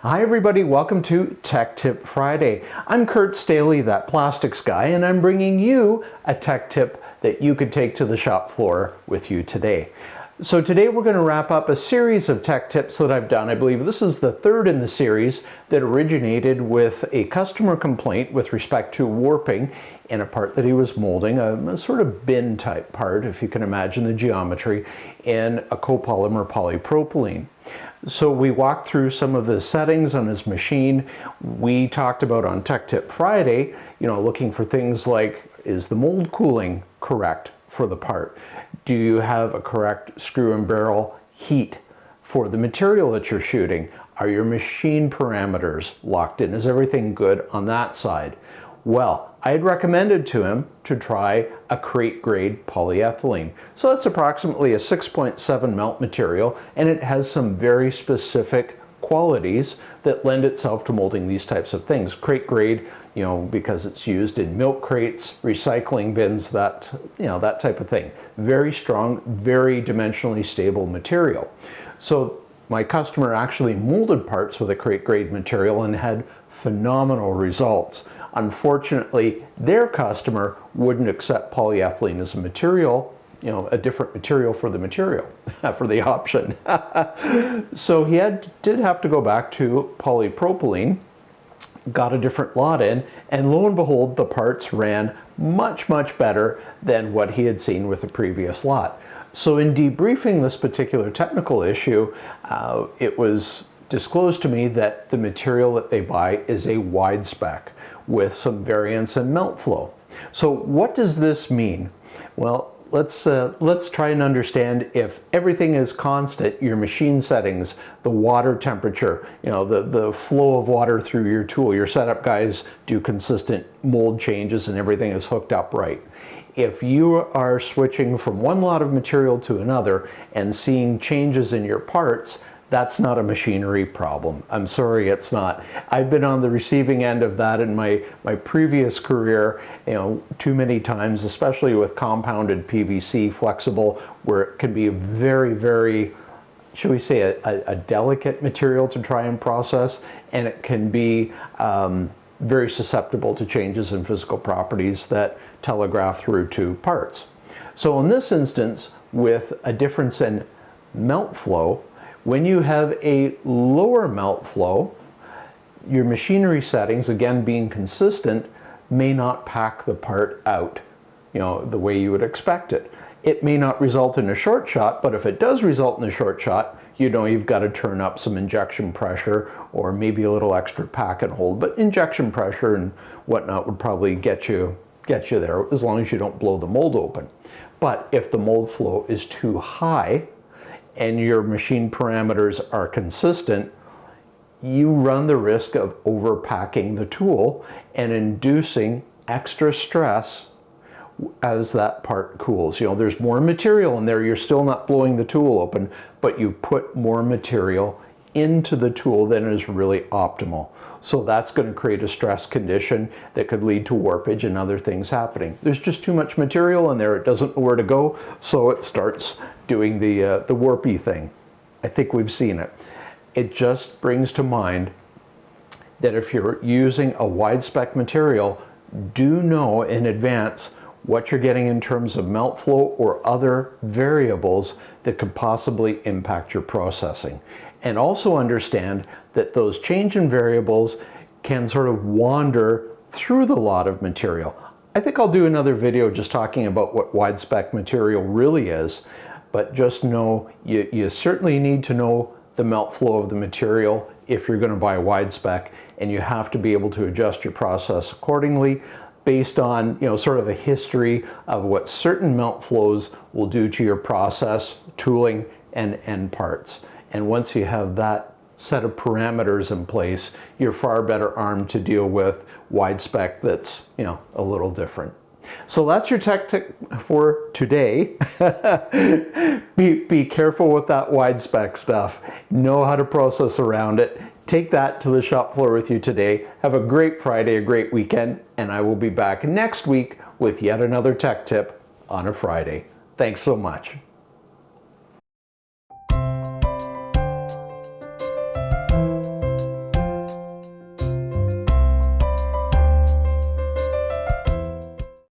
Hi everybody, welcome to Tech Tip Friday. I'm Kurt Stahle, that plastics guy, and I'm bringing you a tech tip that you could take to the shop floor with you today. So today we're going to wrap up a series of tech tips that I've done. I believe this is the third in the series that originated with a customer complaint with respect to warping in a part that he was molding, a sort of bin type part, if you can imagine the geometry, in a copolymer polypropylene. So we walked through some of the settings on his machine. We talked about on Tech Tip Friday, looking for things like, is the mold cooling correct for the part? Do you have a correct screw and barrel heat for the material that you're shooting? Are your machine parameters locked in? Is everything good on that side? Well, I had recommended to him to try a crate grade polyethylene. So that's approximately a 6.7 melt material, and it has some very specific qualities that lend itself to molding these types of things. Crate grade, because it's used in milk crates, recycling bins, that type of thing. Very strong, very dimensionally stable material. So my customer actually molded parts with a crate grade material and had phenomenal results. Unfortunately, their customer wouldn't accept polyethylene as a material, a different material, for the option. So he did have to go back to polypropylene, got a different lot in, and lo and behold, the parts ran much, much better than what he had seen with the previous lot. So in debriefing this particular technical issue, it was disclosed to me that the material that they buy is a wide spec with some variance and melt flow. So what does this mean? Well, let's try and understand. If everything is constant, your machine settings, the water temperature, the flow of water through your tool, your setup guys do consistent mold changes and everything is hooked up right. If you are switching from one lot of material to another and seeing changes in your parts, that's not a machinery problem. I'm sorry, it's not. I've been on the receiving end of that in my previous career, too many times, especially with compounded PVC flexible, where it can be a very, very, should we say, a delicate material to try and process, and it can be very susceptible to changes in physical properties that telegraph through to parts. So in this instance, with a difference in melt flow, when you have a lower melt flow, your machinery settings, again being consistent, may not pack the part out, the way you would expect it. It may not result in a short shot, but if it does result in a short shot, you've got to turn up some injection pressure or maybe a little extra pack and hold. But injection pressure and whatnot would probably get you there, as long as you don't blow the mold open. But if the mold flow is too high, and your machine parameters are consistent, you run the risk of overpacking the tool and inducing extra stress as that part cools. There's more material in there, you're still not blowing the tool open, but you've put more material into the tool than is really optimal. So that's going to create a stress condition that could lead to warpage and other things happening. There's just too much material in there, it doesn't know where to go, so it starts doing the warpy thing. I think we've seen it. It just brings to mind that if you're using a wide spec material, do know in advance what you're getting in terms of melt flow or other variables that could possibly impact your processing. And also understand that those change in variables can sort of wander through the lot of material. I think I'll do another video just talking about what wide spec material really is, but just know you certainly need to know the melt flow of the material if you're going to buy wide spec, and you have to be able to adjust your process accordingly based on sort of a history of what certain melt flows will do to your process, tooling, and end parts. And once you have that set of parameters in place, you're far better armed to deal with wide spec that's a little different. So that's your tech tip for today. Be careful with that wide spec stuff. Know how to process around it. Take that to the shop floor with you today. Have a great Friday, a great weekend, and I will be back next week with yet another tech tip on a Friday. Thanks so much.